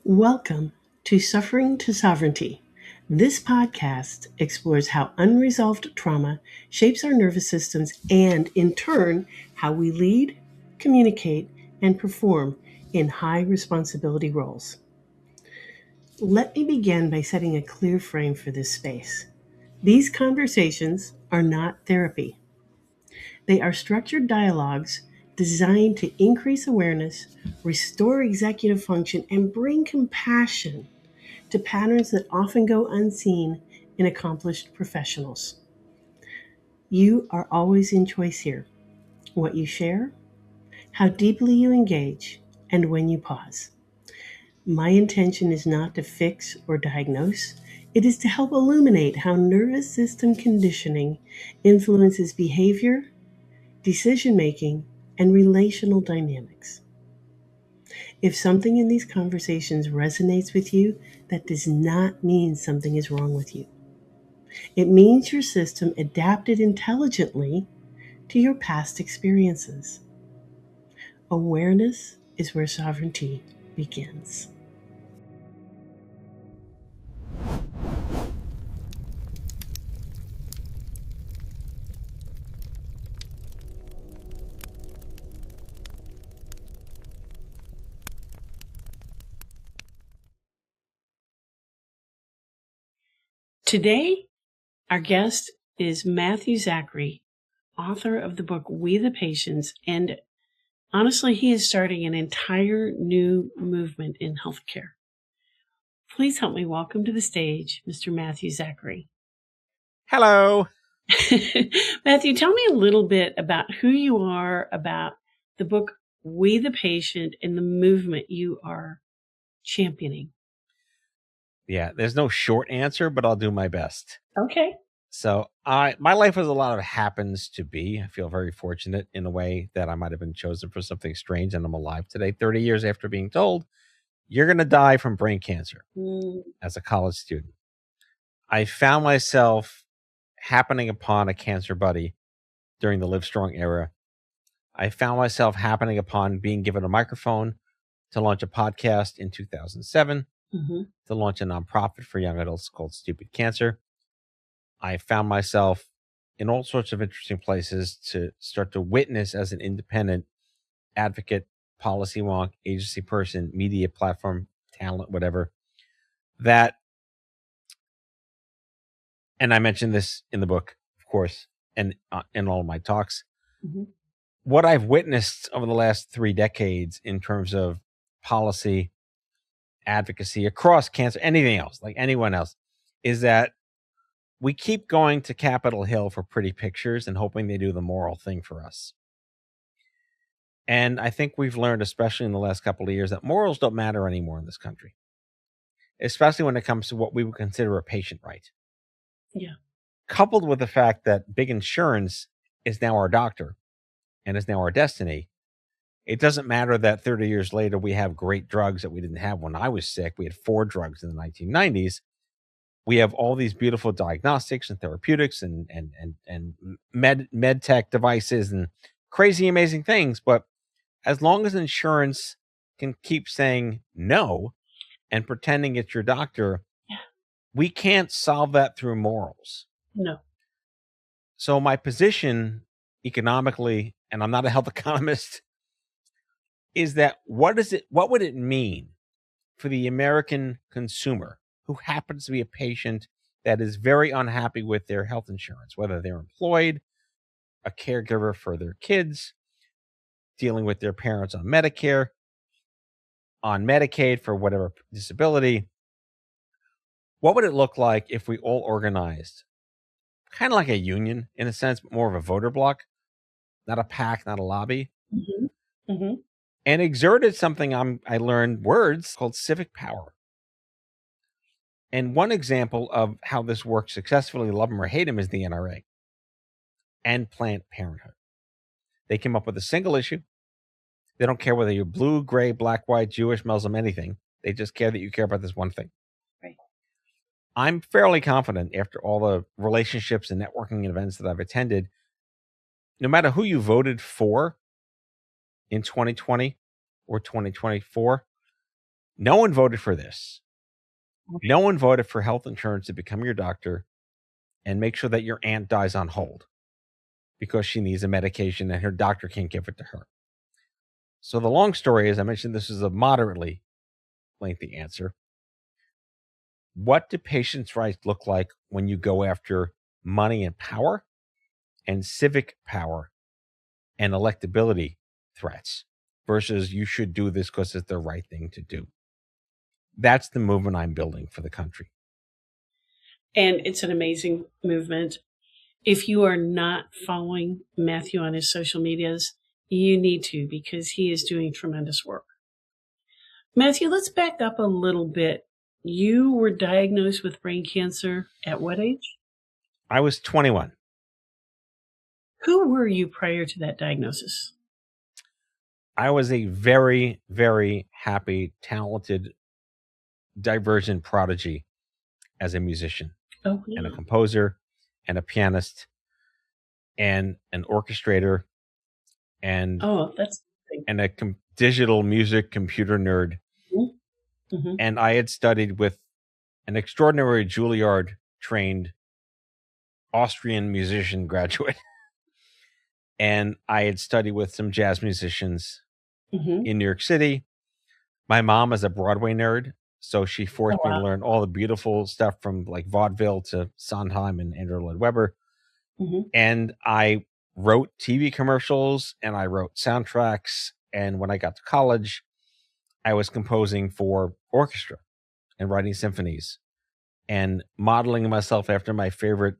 Welcome to Suffering to Sovereignty. This podcast explores how unresolved trauma shapes our nervous systems and, in turn, how we lead, communicate, and perform in high responsibility roles. Let me begin by setting a clear frame for this space. These conversations are not therapy. They are structured dialogues designed to increase awareness, restore executive function, and bring compassion to patterns that often go unseen in accomplished professionals. You are always in choice here. What you share, how deeply you engage, and when you pause. My intention is not to fix or diagnose. It is to help illuminate how nervous system conditioning influences behavior, decision making, and relational dynamics. If something in these conversations resonates with you, that does not mean something is wrong with you. It means your system adapted intelligently to your past experiences. Awareness is where sovereignty begins. Today, our guest is Matthew Zachary, author of the book We the Patients, and honestly, he is starting an entire new movement in healthcare. Please help me welcome to the stage Mr. Matthew Zachary. Hello. Matthew, tell me a little bit about who you are, about the book We the Patient, and the movement you are championing. Yeah, there's no short answer, but I'll do my best. Okay. So my life was a lot of happens to be. I feel very fortunate in a way that I might have been chosen for something strange, and I'm alive today, 30 years after being told, you're going to die from brain cancer as a college student. I found myself happening upon a cancer buddy during the Live Strong era. I found myself happening upon being given a microphone to launch a podcast in 2007, to launch a nonprofit for young adults called Stupid Cancer. I found myself in all sorts of interesting places to start to witness as an independent advocate, policy wonk, agency person, media platform, talent, whatever, that, and I mentioned this in the book, of course, and in all of my talks. What I've witnessed over the last 3 decades in terms of policy, advocacy across cancer, anything else, like anyone else, is that we keep going to Capitol Hill for pretty pictures and hoping they do the moral thing for us. And I think we've learned, especially in the last couple of years, that morals don't matter anymore in this country, especially when it comes to what we would consider a patient right. Yeah. Coupled with the fact that big insurance is now our doctor and is now our destiny, it doesn't matter that 30 years later we have great drugs that we didn't have when I was sick. We had 4 drugs in the 1990s. We have all these beautiful diagnostics and therapeutics and med tech devices and crazy, amazing things. But as long as insurance can keep saying no and pretending it's your doctor, we can't solve that through morals. No. So my position economically, and I'm not a health economist, is that what would it mean for the American consumer who happens to be a patient that is very unhappy with their health insurance, whether they're employed, a caregiver for their kids, dealing with their parents on Medicare, on Medicaid for whatever disability? What would it look like if we all organized, kind of like a union in a sense, but more of a voter bloc, not a PAC, not a lobby, and exerted something I learned words called civic power. And one example of how this works successfully, love them or hate them, is the NRA and Planned Parenthood. They came up with a single issue. They don't care whether you're blue, gray, black, white, Jewish, Muslim, anything. They just care that you care about this one thing. Right. I'm fairly confident after all the relationships and networking events that I've attended, no matter who you voted for in 2020 or 2024, No one voted for this. No one voted for health insurance to become your doctor and make sure that your aunt dies on hold because she needs a medication and her doctor can't give it to her. So the long story is, I mentioned this is a moderately lengthy answer. What do patients' rights look like when you go after money and power and civic power and electability threats versus you should do this because it's the right thing to do? That's the movement I'm building for the country. And it's an amazing movement. If you are not following Matthew on his social medias, you need to, because he is doing tremendous work. Matthew, let's back up a little bit. You were diagnosed with brain cancer at what age? I was 21. Who were you prior to that diagnosis? I was a very, very happy, talented, divergent prodigy as a musician and a composer and a pianist and an orchestrator and a digital music computer nerd. Mm-hmm. And I had studied with an extraordinary Juilliard trained Austrian musician graduate. And I had studied with some jazz musicians in New York City. My mom is a Broadway nerd, so she forced me to learn all the beautiful stuff from like vaudeville to Sondheim and Andrew Lloyd Webber. And I wrote TV commercials and I wrote soundtracks. And when I got to college, I was composing for orchestra and writing symphonies and modeling myself after my favorite,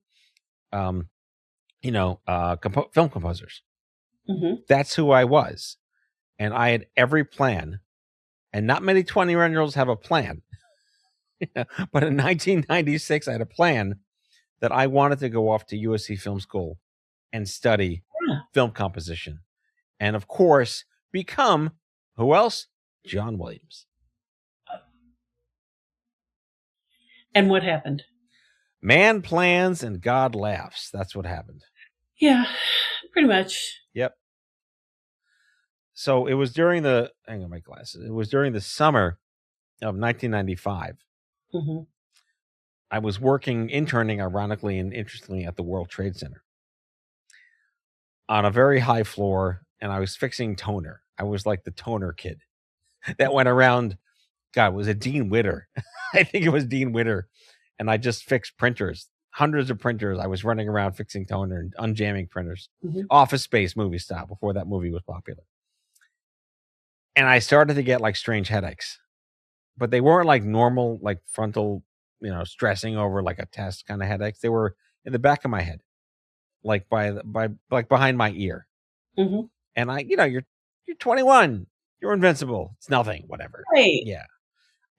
film composers. That's who I was. And I had every plan. And not many 21-year-olds have a plan. But in 1996, I had a plan that I wanted to go off to USC Film School and study film composition. And of course, become, who else? John Williams. And what happened? Man plans and God laughs. That's what happened. Yeah, pretty much. Yep. So it was during the, hang on my glasses. It was during the summer of 1995. I was interning, ironically and interestingly, at the World Trade Center on a very high floor, and I was fixing toner. I was like the toner kid that went around. God, was it Dean Witter? I think it was Dean Witter. And I just fixed printers, hundreds of printers. I was running around fixing toner and unjamming printers. Office Space movie style, before that movie was popular. And I started to get like strange headaches, but they weren't like normal, like frontal, stressing over like a test kind of headaches. They were in the back of my head, like like behind my ear. And you're 21, you're invincible. It's nothing, whatever. Right. Yeah.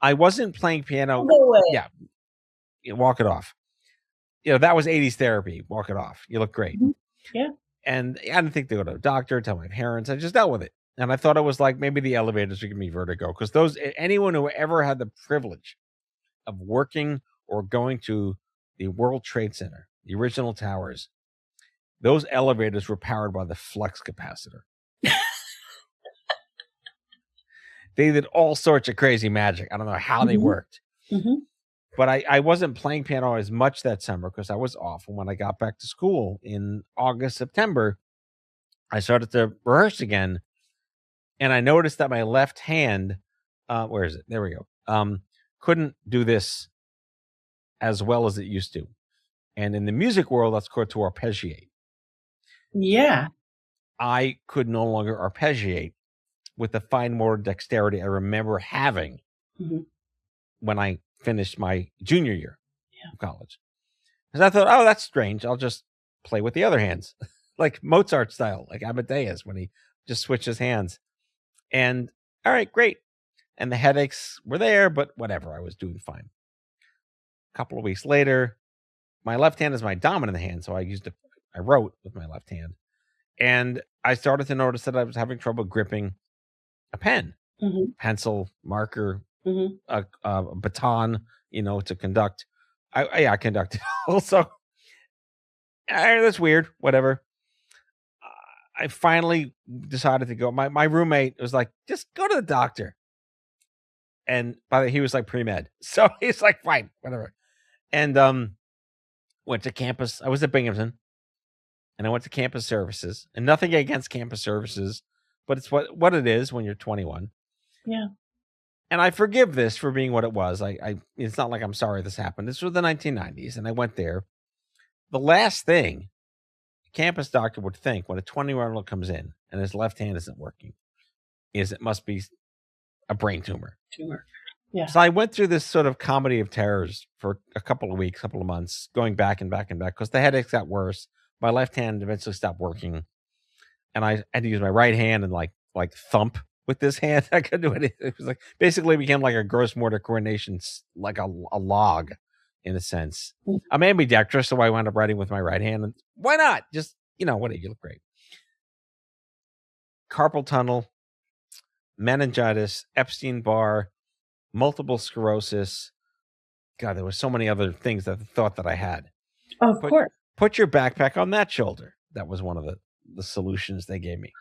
I wasn't playing piano. Yeah. Walk it off. That was 80s therapy. Walk it off. You look great. Yeah. And I didn't think to go to a doctor, tell my parents. I just dealt with it. And I thought it was like maybe the elevators would give me vertigo, because anyone who ever had the privilege of working or going to the World Trade Center, the original towers, those elevators were powered by the flux capacitor. They did all sorts of crazy magic. I don't know how they worked. But I wasn't playing piano as much that summer because I was off. And when I got back to school in August, September, I started to rehearse again. And I noticed that my left hand, where is it? There we go. Couldn't do this as well as it used to. And in the music world, that's called to arpeggiate. Yeah. I could no longer arpeggiate with the fine motor dexterity I remember having when I finished my junior year of college. Because I thought, oh, that's strange. I'll just play with the other hands, like Mozart style, like Amadeus when he just switched his hands. And all right, great. And the headaches were there, but whatever, I was doing fine. A couple of weeks later, my left hand is my dominant hand, so I wrote with my left hand. And I started to notice that I was having trouble gripping a pen, pencil, marker, a baton, to conduct. I conducted also. That's weird. Whatever. I finally decided to go. My roommate was like, just go to the doctor. And by the way, he was like pre-med. So he's like, fine, whatever. And went to campus. I was at Binghamton, and I went to campus services. And nothing against campus services, but it's what it is when you're 21. Yeah. And I forgive this for being what it was. I it's not like I'm sorry this happened. This was the 1990s, and I went there. The last thing a campus doctor would think when a 20-year-old comes in and his left hand isn't working is it must be a brain tumor. Yeah. So I went through this sort of comedy of terrors for a couple of weeks, couple of months, going back and back and back because the headaches got worse. My left hand eventually stopped working, and I had to use my right hand and like thump with this hand. I couldn't do it. It was like basically became like a gross motor coordination, like a log, in a sense. I'm ambidextrous, so I wound up writing with my right hand. And why not? Just whatever. You look great. Carpal tunnel, meningitis, Epstein-Barr, multiple sclerosis. God, there were so many other things that I thought that I had. Of course. Put your backpack on that shoulder. That was one of the solutions they gave me.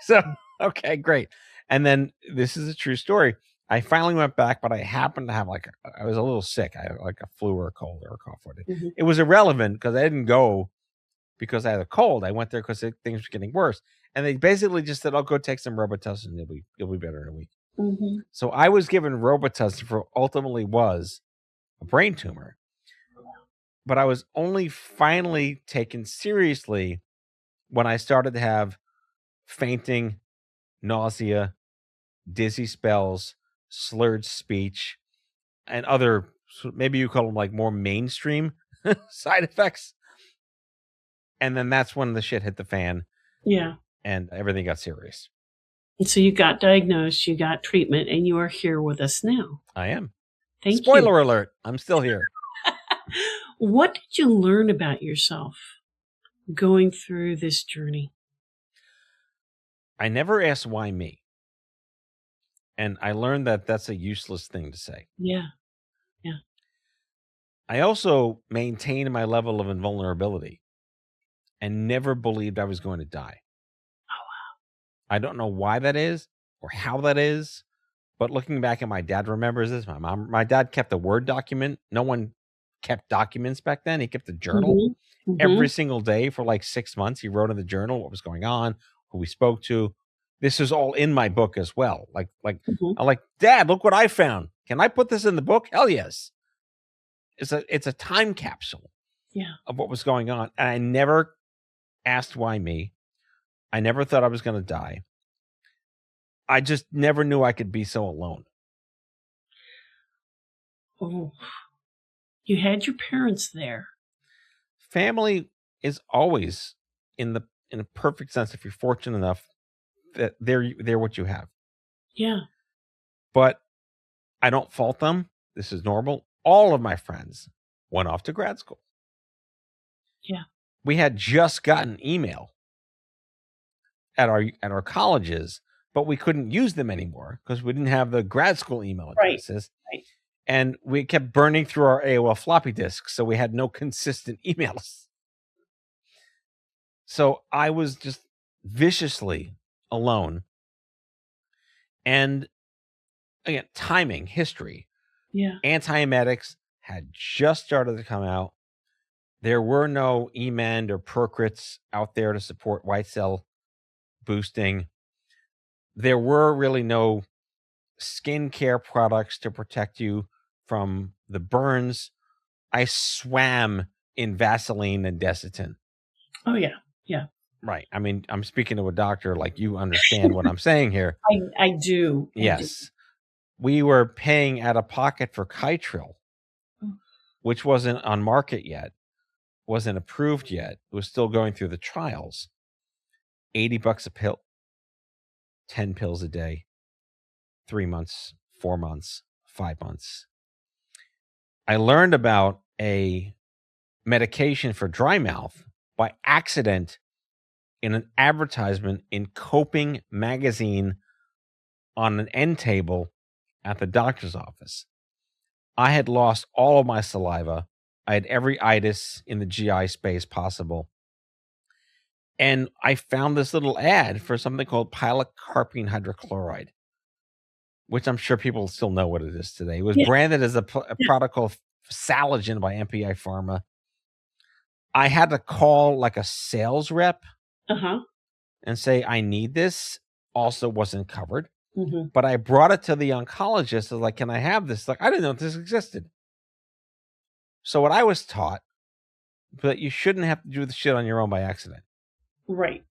So, okay, great. And then this is a true story. I finally went back, but I happened to have I was a little sick. I had like a flu or a cold or a cough. Mm-hmm. It was irrelevant because I didn't go because I had a cold. I went there because things were getting worse. And they basically just said, "Oh, go take some Robitussin. You'll be better in a week." Mm-hmm. So I was given Robitussin for what ultimately was a brain tumor. But I was only finally taken seriously when I started to have fainting, nausea, dizzy spells, slurred speech, and other, maybe you call them like more mainstream side effects. And then that's when the shit hit the fan. Yeah. And everything got serious. And so you got diagnosed, you got treatment, and you are here with us now. I am. Thank you. Spoiler alert, I'm still here. What did you learn about yourself going through this journey? I never asked why me. And I learned that that's a useless thing to say. Yeah. I also maintained my level of invulnerability and never believed I was going to die. Oh, wow. I don't know why that is or how that is, but looking back at my dad remembers this. My dad kept a Word document. No one kept documents back then. He kept a journal every single day for like 6 months. He wrote in the journal what was going on, who we spoke to. This is all in my book as well. I'm like, Dad, look what I found. Can I put this in the book? Hell yes. It's a time capsule of what was going on. And I never asked why me. I never thought I was going to die. I just never knew I could be so alone. Oh, you had your parents there. Family is always in a perfect sense, if you're fortunate enough, that they're what you have. Yeah. But I don't fault them. This is normal. All of my friends went off to grad school. Yeah. We had just gotten email at our colleges, but we couldn't use them anymore because we didn't have the grad school email addresses. Right. And we kept burning through our AOL floppy disks, so we had no consistent emails. So I was just viciously alone. And again, timing, history. Yeah. Antiemetics had just started to come out. There were no Emend or Procrits out there to support white cell boosting. There were really no skincare products to protect you from the burns. I swam in Vaseline and Desitin. Oh, yeah. Yeah. Right. I mean, I'm speaking to a doctor, like you understand what I'm saying here. I do. Yes. We were paying out of pocket for Kytril, which wasn't on market yet, wasn't approved yet. It was still going through the trials. $80 a pill, 10 pills a day, 3 months, 4 months, 5 months. I learned about a medication for dry mouth by accident in an advertisement in Coping magazine on an end table at the doctor's office. I had lost all of my saliva. I had every itis in the GI space possible. And I found this little ad for something called pilocarpine hydrochloride. which I'm sure people still know what it is today. It was branded as a product called Salogen by MPI Pharma. I had to call like a sales rep and say, I need this. Also wasn't covered. But I brought it to the oncologist. I was like, can I have this? Like, I didn't know this existed. So what I was taught, that you shouldn't have to do the shit on your own by accident. Right.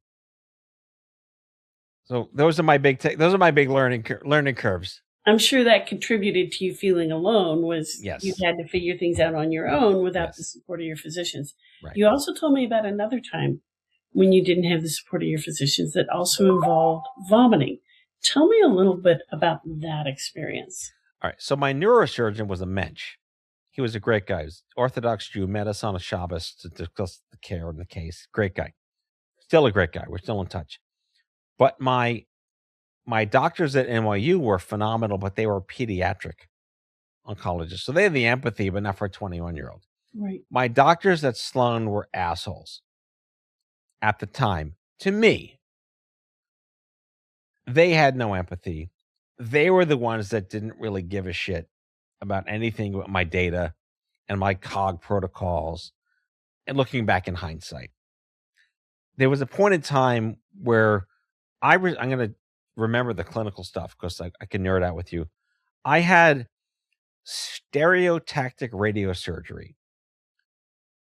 So those are my big learning curves. I'm sure that contributed to you feeling alone, was you had to figure things out on your own without the support of your physicians. Right. You also told me about another time when you didn't have the support of your physicians that also involved vomiting. Tell me a little bit about that experience. All right. So my neurosurgeon was a mensch. He was a great guy. He was Orthodox Jew, met us on a Shabbos to discuss the care in the case. Great guy. Still a great guy. We're still in touch. But my doctors at NYU were phenomenal, but they were pediatric oncologists. So they had the empathy, but not for a 21-year-old. Right. My doctors at Sloan were assholes at the time. To me, they had no empathy. They were the ones that didn't really give a shit about anything with my data and my COG protocols. And looking back in hindsight, there was a point in time where I'm going to remember the clinical stuff because I can nerd out with you. I had stereotactic radiosurgery,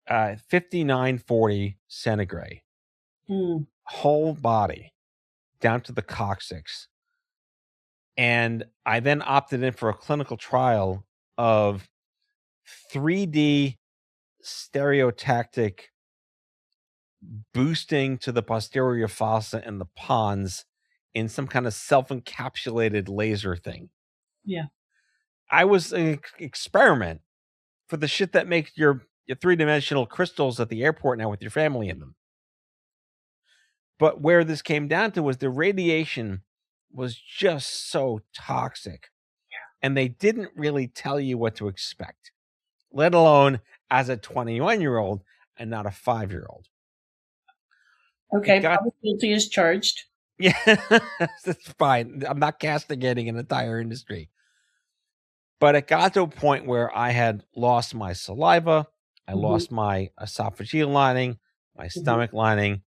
5940 centigrade, whole body down to the coccyx. And I then opted in for a clinical trial of 3D stereotactic boosting to the posterior fossa and the pons in some kind of self-encapsulated laser thing. Yeah. I was an experiment for the shit that makes your three-dimensional crystals at the airport now with your family in them. But where this came down to was the radiation was just so toxic. Yeah. And they didn't really tell you what to expect, let alone as a 21-year-old and not a 5-year-old. Okay, probably guilty as charged. Yeah, that's fine. I'm not castigating an entire industry. But it got to a point where I had lost my saliva. I lost my esophageal lining, my stomach lining,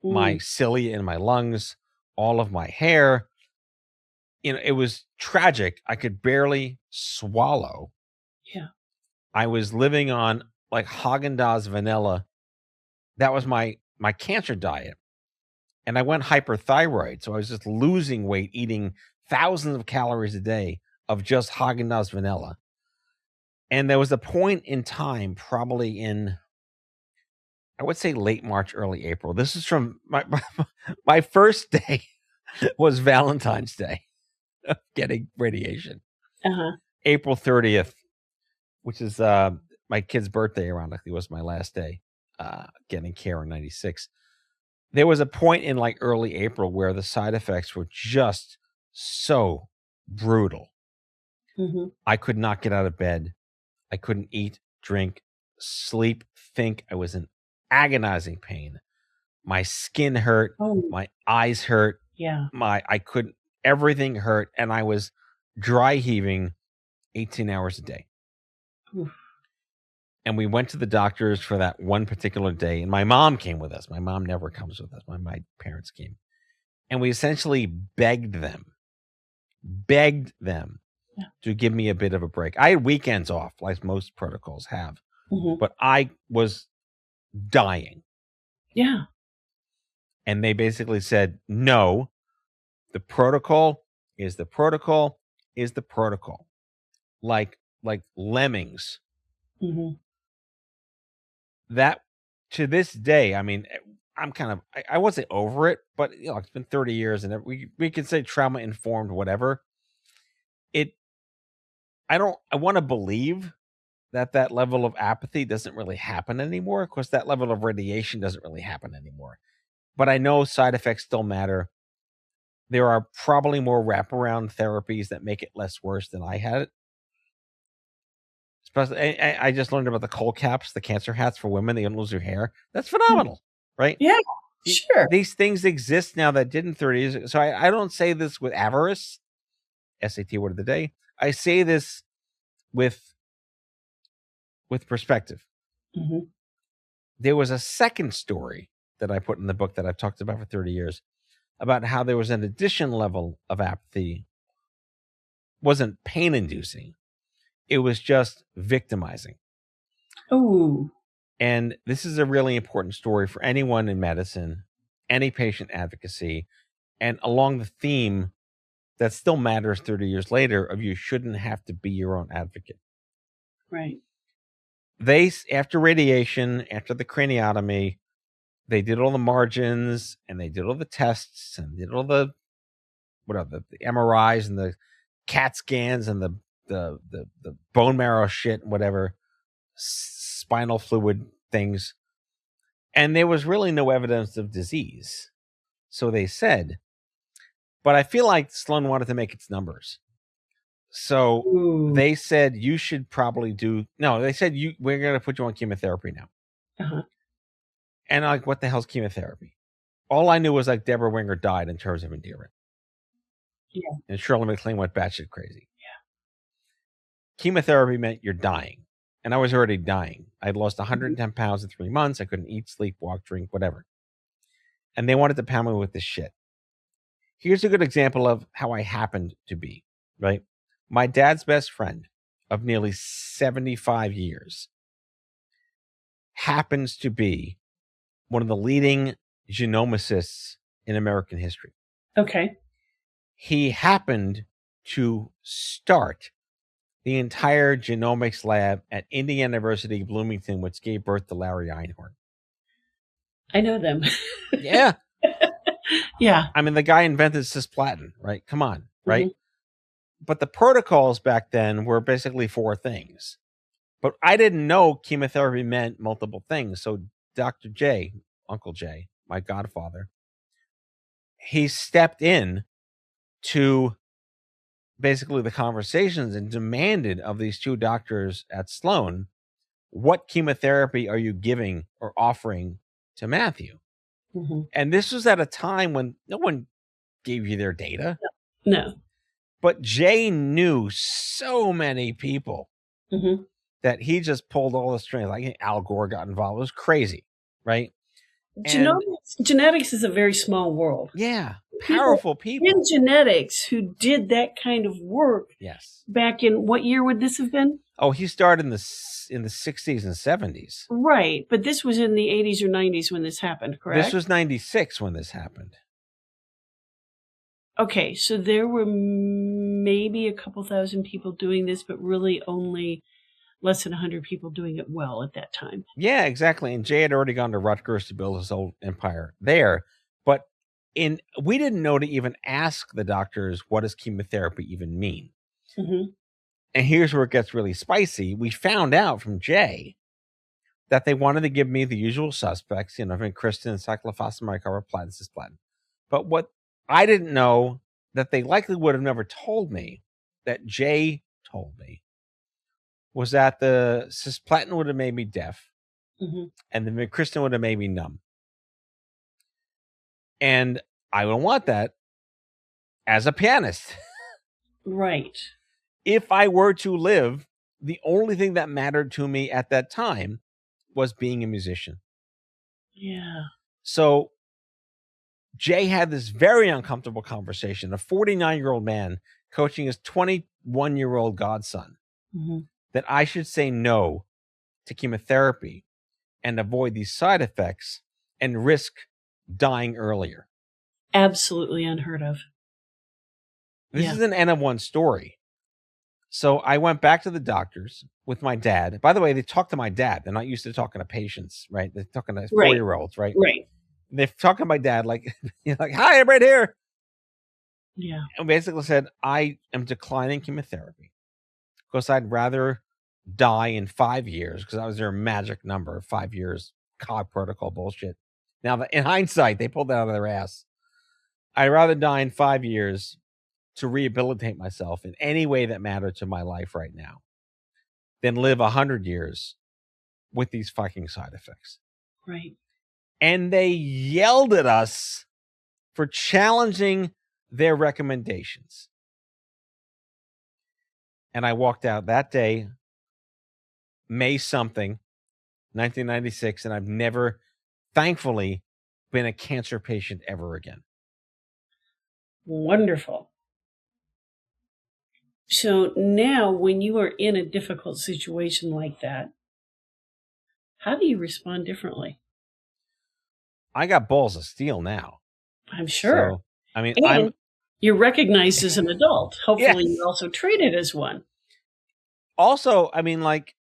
my cilia in my lungs, all of my hair. You know, it was tragic. I could barely swallow. Yeah. I was living on like Haagen-Dazs vanilla. That was my cancer diet. And I went hyperthyroid. So I was just losing weight, eating thousands of calories a day of just Haagen-Dazs vanilla. And there was a point in time, probably in, I would say late March, early April. This is from my first day was Valentine's Day of getting radiation. April 30th, which is my kid's birthday, ironically, was my last day getting care in 96. There was a point in like early April where the side effects were just so brutal. I could not get out of bed. I couldn't eat, drink, sleep, think. I was in agonizing pain. My skin hurt. My eyes hurt. Yeah. Everything hurt. And I was dry heaving 18 hours a day. Oof. And we went to the doctors for that one particular day. And my mom came with us. My mom never comes with us. My parents came. And we essentially begged them to give me a bit of a break. I had weekends off, like most protocols have. But I was dying. Yeah. And they basically said, no, the protocol is the protocol is the protocol. Like lemmings. That, to this day, I mean, I'm kind of, I wasn't over it, but you know, it's been 30 years and we can say trauma informed, whatever. I want to believe that level of apathy doesn't really happen anymore. Of course, that level of radiation doesn't really happen anymore. But I know side effects still matter. There are probably more wraparound therapies that make it less worse than I had it. Especially, I just learned about the cold caps, the cancer hats for women. They don't lose their hair. That's phenomenal, right? Yeah, sure. These things exist now that didn't 30 years ago. So I don't say this with avarice. SAT word of the day. I say this with perspective. Mm-hmm. There was a second story that I put in the book that I've talked about for 30 years about how there was an additional level of apathy. Wasn't pain inducing. It was just victimizing. Oh. And this is a really important story for anyone in medicine, any patient advocacy, and along the theme that still matters 30 years later of you shouldn't have to be your own advocate. Right. They, after radiation, after the craniotomy, they did all the margins and they did all the tests and did all the the MRIs and the CAT scans and the bone marrow shit and whatever, spinal fluid things. And there was really no evidence of disease. So they said, but I feel like Sloan wanted to make its numbers. So Ooh. they said you should probably they said we're going to put you on chemotherapy now. Uh-huh. And I'm like, what the hell's chemotherapy? All I knew was like Deborah Winger died in terms of endearment. Yeah. And Shirley MacLaine went batshit crazy. Yeah. Chemotherapy meant you're dying. And I was already dying. I'd lost 110 pounds in 3 months. I couldn't eat, sleep, walk, drink, whatever. And they wanted to pound me with this shit. Here's a good example of how I happened to be, right? My dad's best friend of nearly 75 years happens to be one of the leading genomicists in American history. Okay. He happened to start the entire genomics lab at Indiana University, Bloomington, which gave birth to Larry Einhorn. I know them. Yeah. Yeah. I mean, the guy invented cisplatin, right? Come on, right? Mm-hmm. But the protocols back then were basically 4 things. But I didn't know chemotherapy meant multiple things. So Dr. J, Uncle J, my godfather, he stepped in to basically the conversations and demanded of these 2 doctors at Sloan, what chemotherapy are you giving or offering to Matthew? Mm-hmm. And this was at a time when no one gave you their data. No. But Jay knew so many people Mm-hmm. that he just pulled all the strings. Like Al Gore got involved. It was crazy, right? Genetics is a very small world. Yeah, powerful people in genetics who did that kind of work. Yes. Back in what year would this have been? Oh, he started in the 60s and 70s. Right, but this was in the 80s or 90s when this happened, correct? This was 96 when this happened. Okay, so there were maybe a couple thousand people doing this, but really only less than 100 people doing it well at that time. Yeah, exactly. And Jay had already gone to Rutgers to build his whole empire there. But we didn't know to even ask the doctors, what does chemotherapy even mean? Mm-hmm. And here's where it gets really spicy. We found out from Jay that they wanted to give me the usual suspects, vincristine, cyclophosphamide, carboplatin, cisplatin. But what I didn't know that they likely would have never told me, that Jay told me, was that the cisplatin would have made me deaf, mm-hmm. and the vincristine would have made me numb. And I don't want that as a pianist. Right. If I were to live, the only thing that mattered to me at that time was being a musician. Yeah. So Jay had this very uncomfortable conversation, a 49-year-old man coaching his 21-year-old godson, mm-hmm. that I should say no to chemotherapy and avoid these side effects and risk dying earlier. Absolutely unheard of. This is an N of 1 story. So I went back to the doctors with my dad. By the way, they talk to my dad. They're not used to talking to patients, right? They're talking to 4-year-olds, right? Right. They're talking to my dad like, hi, I'm right here. Yeah. And basically said, I am declining chemotherapy because I'd rather die in 5 years, because that was their magic number, 5 years, COG protocol bullshit. Now, in hindsight, they pulled that out of their ass. I'd rather die in 5 years to rehabilitate myself in any way that mattered to my life right now than live 100 years with these fucking side effects. Right. And they yelled at us for challenging their recommendations. And I walked out that day, May something, 1996, and I've never, thankfully, been a cancer patient ever again. Wonderful. So now, when you are in a difficult situation like that, how do you respond differently? I got balls of steel now. I'm sure. So, I mean, And you're recognized as an adult. Hopefully, Yes. you're also treated as one. Also, I mean, like,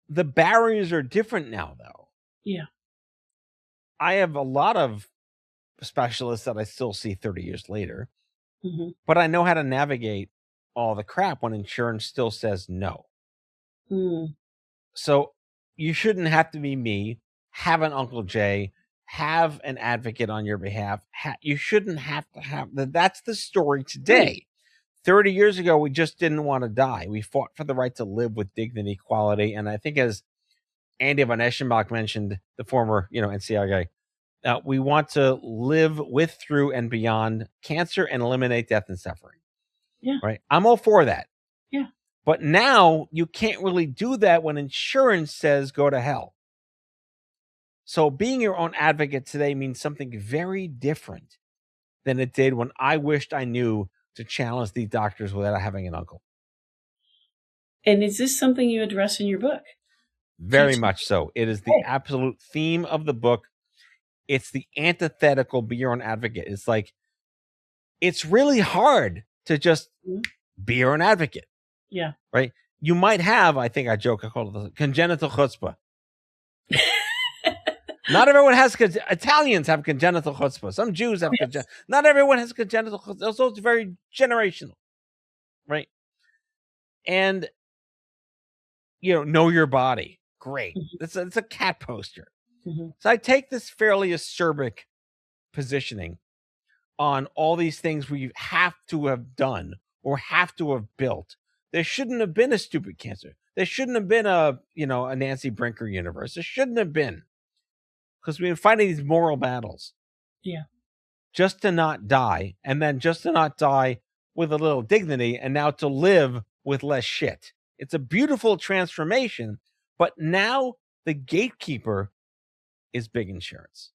the barriers are different now, though. Yeah. I have a lot of specialists that I still see 30 years later, Mm-hmm. but I know how to navigate all the crap when insurance still says no. Mm. So you shouldn't have to be me, have an Uncle Jay, have an advocate on your behalf. You shouldn't have to have that. That's the story today. Right. 30 years ago, we just didn't want to die. We fought for the right to live with dignity, quality. And I think, as Andy von Eschenbach mentioned, the former, NCI guy, we want to live with, through, and beyond cancer and eliminate death and suffering. Yeah. Right. I'm all for that. Yeah. But now you can't really do that when insurance says go to hell. So being your own advocate today means something very different than it did when I wished I knew to challenge these doctors without having an uncle. And is this something you address in your book? Very much so. It is the absolute theme of the book. It's the antithetical be your own advocate. It's like, it's really hard to just be your own advocate. Yeah. Right? You might have, I think I joke, I call it the congenital chutzpah. Not everyone has, Italians have congenital chutzpah. Some Jews have congenital. Not everyone has congenital chutzpah. So it's very generational. Right? And, know your body. Great. Mm-hmm. It's a cat poster. Mm-hmm. So I take this fairly acerbic positioning on all these things we have to have done or have to have built. There shouldn't have been a stupid cancer. There shouldn't have been a Nancy Brinker universe. There shouldn't have been, because we've been fighting these moral battles. Yeah. Just to not die, and then just to not die with a little dignity, and now to live with less shit. It's a beautiful transformation, but now the gatekeeper is big insurance.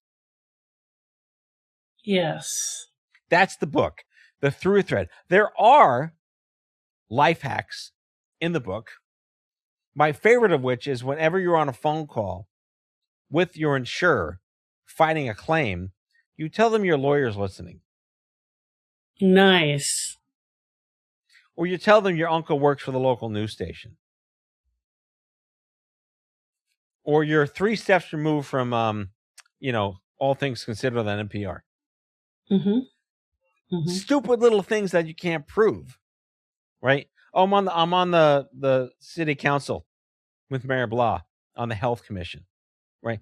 Yes. That's the book, the through thread. There are life hacks in the book, my favorite of which is whenever you're on a phone call with your insurer fighting a claim, you tell them your lawyer's listening. Nice. Or you tell them your uncle works for the local news station. Or you're 3 steps removed from, all things considered on NPR. Mm-hmm. Mm-hmm. Stupid little things that you can't prove, right? Oh, I'm on the city council with Mayor Blah on the health commission, right?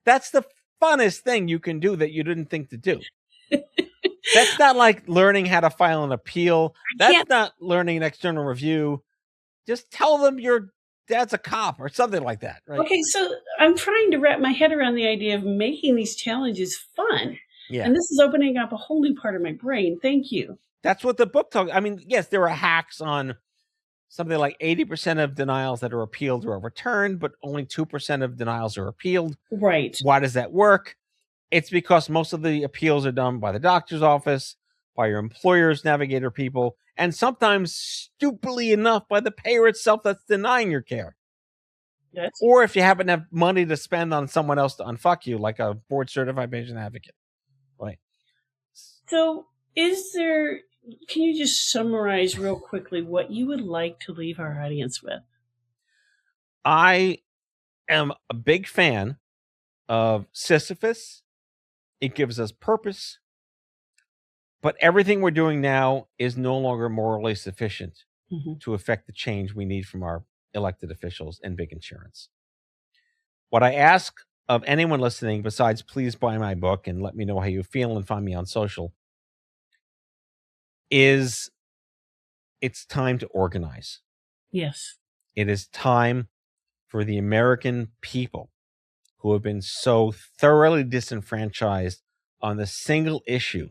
That's the funnest thing you can do that you didn't think to do. That's not like learning how to file an appeal. That's not learning an external review. Just tell them your dad's a cop or something like that, right? Okay, so I'm trying to wrap my head around the idea of making these challenges fun. Yeah. And this is opening up a whole new part of my brain. Thank you. That's what the book talks. I mean, yes, there are hacks on something like 80% of denials that are appealed or overturned, but only 2% of denials are appealed. Right. Why does that work? It's because most of the appeals are done by the doctor's office, by your employer's navigator people, and sometimes, stupidly enough, by the payer itself that's denying your care. Or if you happen to have money to spend on someone else to unfuck you, like a board-certified patient advocate. Right. So can you just summarize real quickly what you would like to leave our audience with? I am a big fan of Sisyphus. It gives us purpose. But everything we're doing now is no longer morally sufficient to affect the change we need from our elected officials and big insurance. What I ask of anyone listening, besides please buy my book and let me know how you feel and find me on social, is it's time to organize. Yes. It is time for the American people who have been so thoroughly disenfranchised on the single issue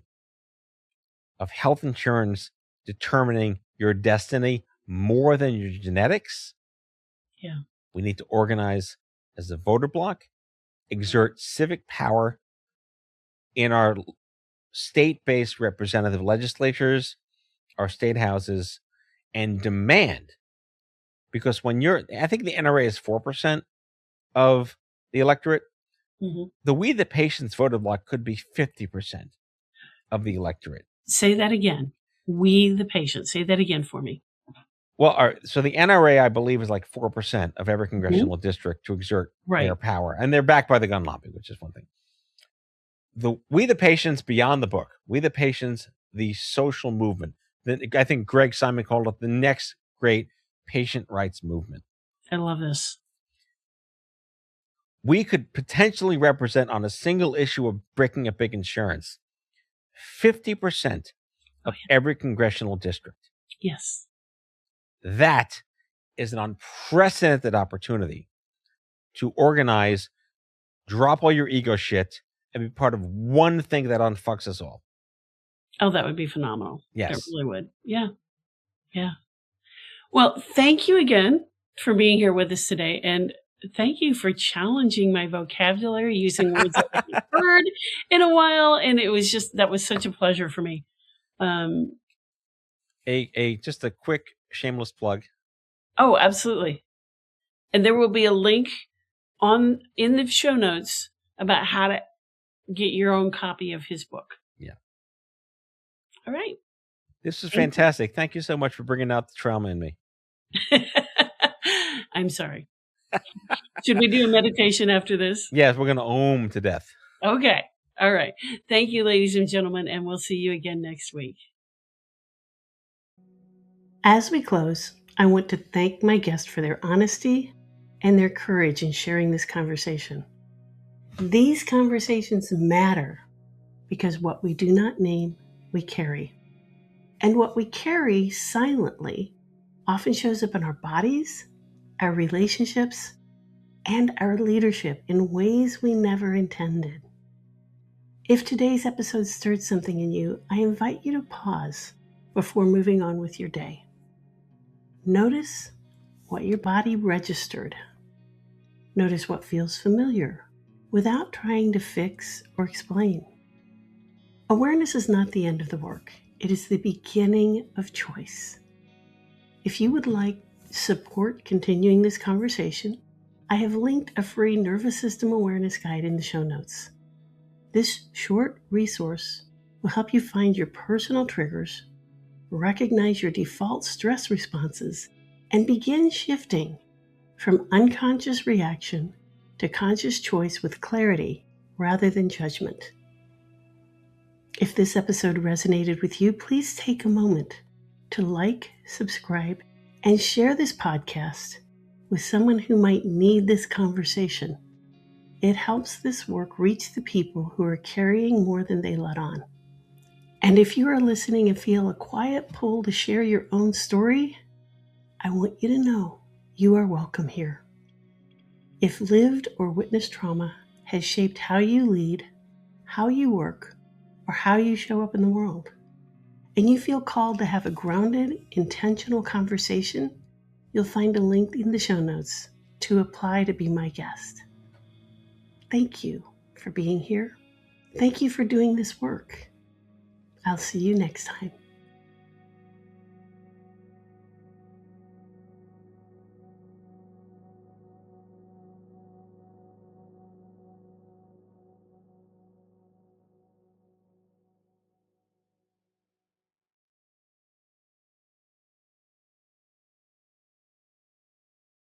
of health insurance determining your destiny more than your genetics. Yeah. We need to organize as a voter bloc, exert civic power in our state-based representative legislatures, our state houses, and demand, because I think the NRA is 4% of the electorate. Mhm. The We the Patients voter bloc could be 50% of the electorate. Say that again. We the patients. Say that again for me. Well, so the NRA, I believe, is like 4% of every congressional district to exert their power. And they're backed by the gun lobby, which is one thing. We the Patients beyond the book, We the Patients, the social movement. I think Greg Simon called it the next great patient rights movement. I love this. We could potentially represent on a single issue of breaking up big insurance 50% of every congressional district. Yes. That is an unprecedented opportunity to organize, drop all your ego shit, and be part of one thing that unfucks us all. Oh, that would be phenomenal. Yes. It really would. Yeah. Yeah. Well, thank you again for being here with us today. And thank you for challenging my vocabulary using words I haven't heard in a while. And that was such a pleasure for me. Just a quick shameless plug. Oh, absolutely. And there will be a link in the show notes about how to get your own copy of his book. Yeah. All right. This is fantastic. Thank you so much for bringing out the trauma in me. I'm sorry. Should we do a meditation after this? Yes, we're going to ohm to death. Okay. All right. Thank you, ladies and gentlemen, and we'll see you again next week. As we close, I want to thank my guests for their honesty and their courage in sharing this conversation. These conversations matter because what we do not name, we carry. And what we carry silently often shows up in our bodies, our relationships, and our leadership in ways we never intended. If today's episode stirred something in you, I invite you to pause before moving on with your day. Notice what your body registered. Notice what feels familiar without trying to fix or explain. Awareness is not the end of the work. It is the beginning of choice. If you would like support continuing this conversation, I have linked a free nervous system awareness guide in the show notes. This short resource will help you find your personal triggers, recognize your default stress responses, and begin shifting from unconscious reaction to conscious choice with clarity rather than judgment. If this episode resonated with you, please take a moment to like, subscribe, and share this podcast with someone who might need this conversation. It helps this work reach the people who are carrying more than they let on. And if you are listening and feel a quiet pull to share your own story, I want you to know you are welcome here. If lived or witnessed trauma has shaped how you lead, how you work, or how you show up in the world, and you feel called to have a grounded, intentional conversation, you'll find a link in the show notes to apply to be my guest. Thank you for being here. Thank you for doing this work. I'll see you next time.